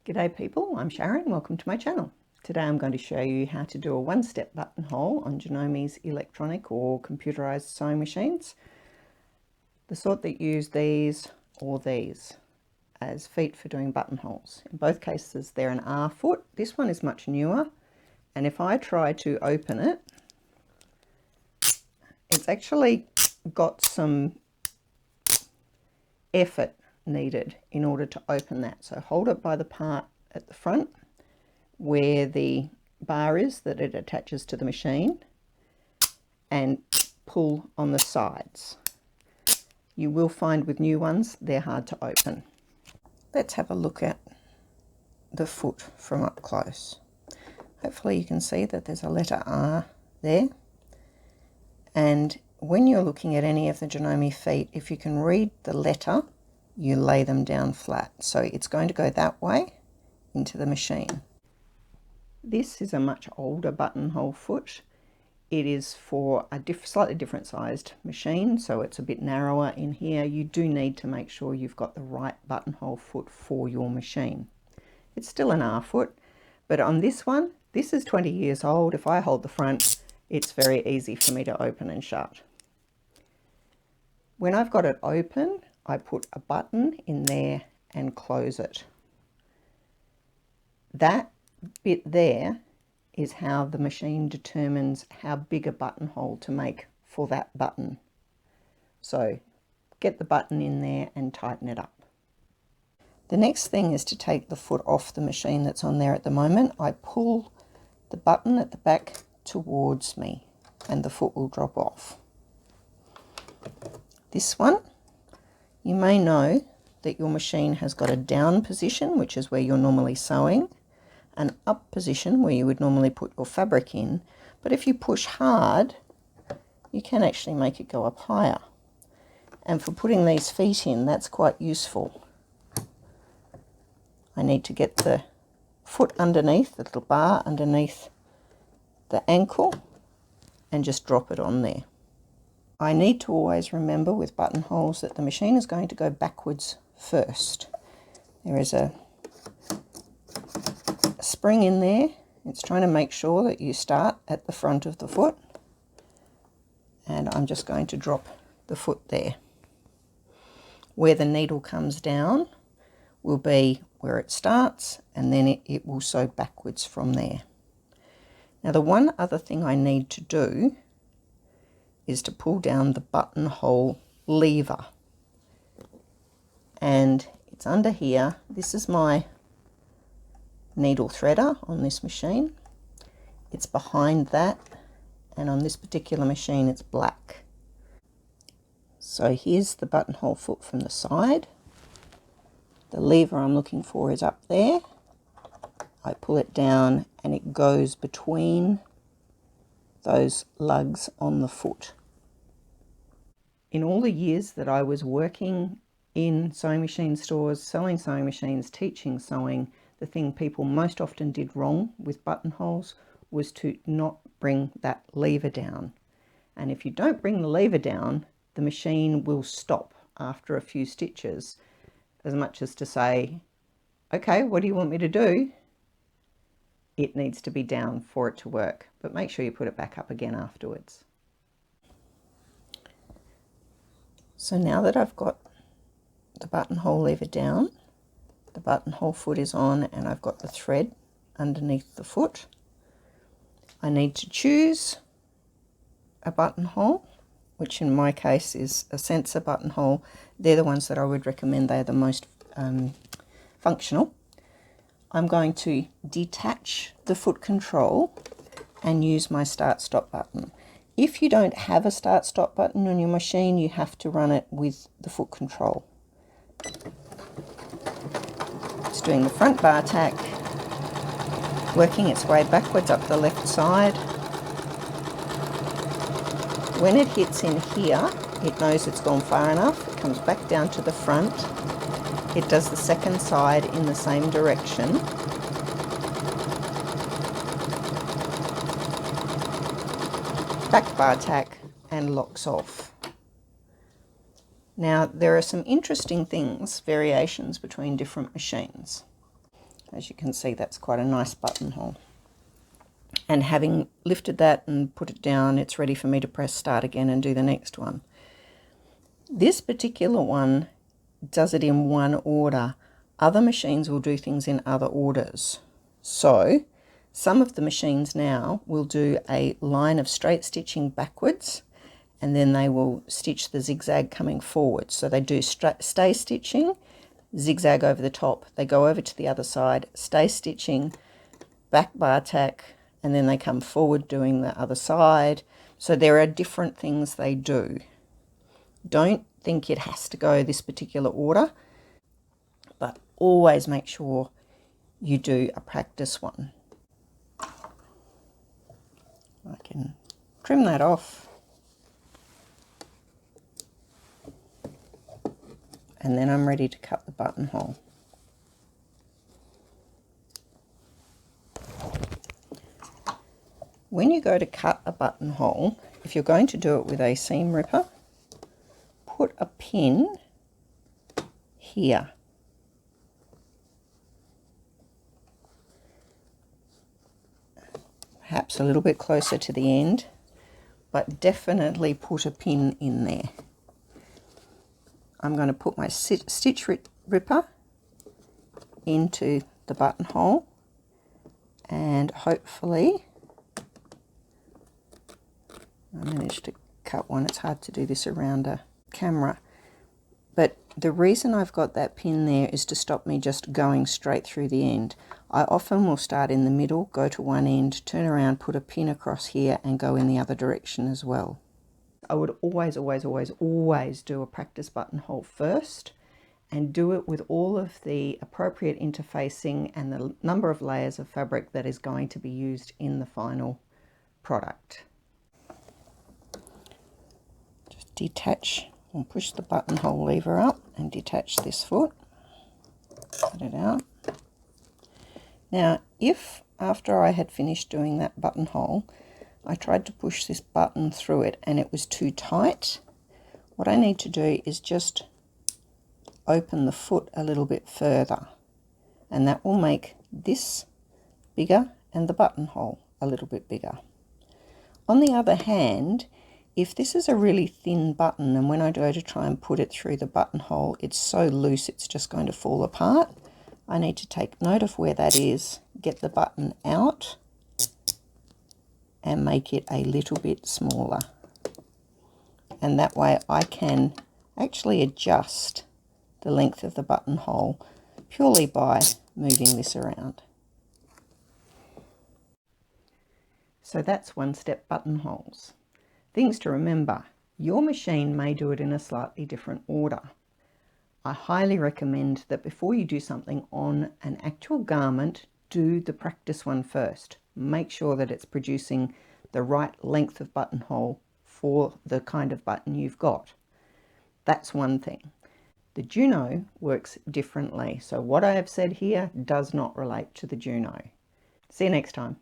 G'day people, I'm Sharyn, welcome to my channel. Today I'm going to show you how to do a one-step buttonhole on Janome's electronic or computerized sewing machines. The sort that use these or these as feet for doing buttonholes. In both cases they're an R foot. This one is much newer, and if I try to open it, it's actually got some effort needed in order to open that. So hold it by the part at the front where the bar is that it attaches to the machine and pull on the sides. You will find with new ones they're hard to open. Let's have a look at the foot from up close. Hopefully you can see that there's a letter R there, and when you're looking at any of the Janome feet, if you can read the letter, you lay them down flat. So it's going to go that way into the machine. This is a much older buttonhole foot. It is for a slightly different sized machine, so it's a bit narrower in here. You do need to make sure you've got the right buttonhole foot for your machine. It's still an R foot, but on this one, this is 20 years old. If I hold the front, it's very easy for me to open and shut. When I've got it open, I put a button in there and close it. That bit there is how the machine determines how big a buttonhole to make for that button. So get the button in there and tighten it up. The next thing is to take the foot off the machine that's on there at the moment. I pull the button at the back towards me and the foot will drop off. This one, you may know that your machine has got a down position, which is where you're normally sewing, an up position where you would normally put your fabric in, but if you push hard, you can actually make it go up higher. And for putting these feet in, that's quite useful. I need to get the foot underneath, the little bar underneath the ankle, and just drop it on there. I need to always remember with buttonholes that the machine is going to go backwards first. There is a spring in there. It's trying to make sure that you start at the front of the foot, and I'm just going to drop the foot there. Where the needle comes down will be where it starts, and then it will sew backwards from there. Now the one other thing I need to do is to pull down the buttonhole lever, and it's under here. This is my needle threader on this machine. It's behind that, and on this particular machine it's black. So here's the buttonhole foot from the side. The lever I'm looking for is up there. I pull it down and it goes between those lugs on the foot. In all the years that I was working in sewing machine stores, selling sewing machines, teaching sewing, the thing people most often did wrong with buttonholes was to not bring that lever down. And if you don't bring the lever down, the machine will stop after a few stitches, as much as to say, okay, what do you want me to do? It needs to be down for it to work, but make sure you put it back up again afterwards. So now that I've got the buttonhole lever down, the buttonhole foot is on, and I've got the thread underneath the foot, I need to choose a buttonhole, which in my case is a sensor buttonhole. They're the ones that I would recommend. They're the most functional. I'm going to detach the foot control and use my start-stop button. If you don't have a start-stop button on your machine, you have to run it with the foot control. It's doing the front bar tack, working its way backwards up the left side. When it hits in here, it knows it's gone far enough. It comes back down to the front. It does the second side in the same direction. Back bar tack and locks off. Now there are some interesting things, variations between different machines. As you can see, that's quite a nice buttonhole. And having lifted that and put it down, it's ready for me to press start again and do the next one. This particular one does it in one order. Other machines will do things in other orders. So some of the machines now will do a line of straight stitching backwards, and then they will stitch the zigzag coming forward. So they do stay stitching, zigzag over the top, they go over to the other side, stay stitching, back bar tack, and then they come forward doing the other side. So there are different things they do. Don't think it has to go this particular order, but always make sure you do a practice one. I can trim that off, and then I'm ready to cut the buttonhole. When you go to cut a buttonhole, if you're going to do it with a seam ripper, put a pin here. Perhaps a little bit closer to the end, but definitely put a pin in there. I'm going to put my stitch ripper into the buttonhole, and hopefully I managed to cut one. It's hard to do this around a camera, but the reason I've got that pin there is to stop me just going straight through the end. I often will start in the middle, go to one end, turn around, put a pin across here and go in the other direction as well. I would always do a practice buttonhole first, and do it with all of the appropriate interfacing and the number of layers of fabric that is going to be used in the final product. Just detach and push the buttonhole lever up and detach this foot, cut it out. Now, if after I had finished doing that buttonhole, I tried to push this button through it and it was too tight, what I need to do is just open the foot a little bit further, and that will make this bigger and the buttonhole a little bit bigger. On the other hand, if this is a really thin button and when I go to try and put it through the buttonhole, it's so loose it's just going to fall apart, I need to take note of where that is, get the button out and make it a little bit smaller. And that way I can actually adjust the length of the buttonhole purely by moving this around. So that's one-step buttonholes. Things to remember: your machine may do it in a slightly different order. I highly recommend that before you do something on an actual garment, do the practice one first. Make sure that it's producing the right length of buttonhole for the kind of button you've got. That's one thing. The Juno works differently, so what I have said here does not relate to the Juno. See you next time.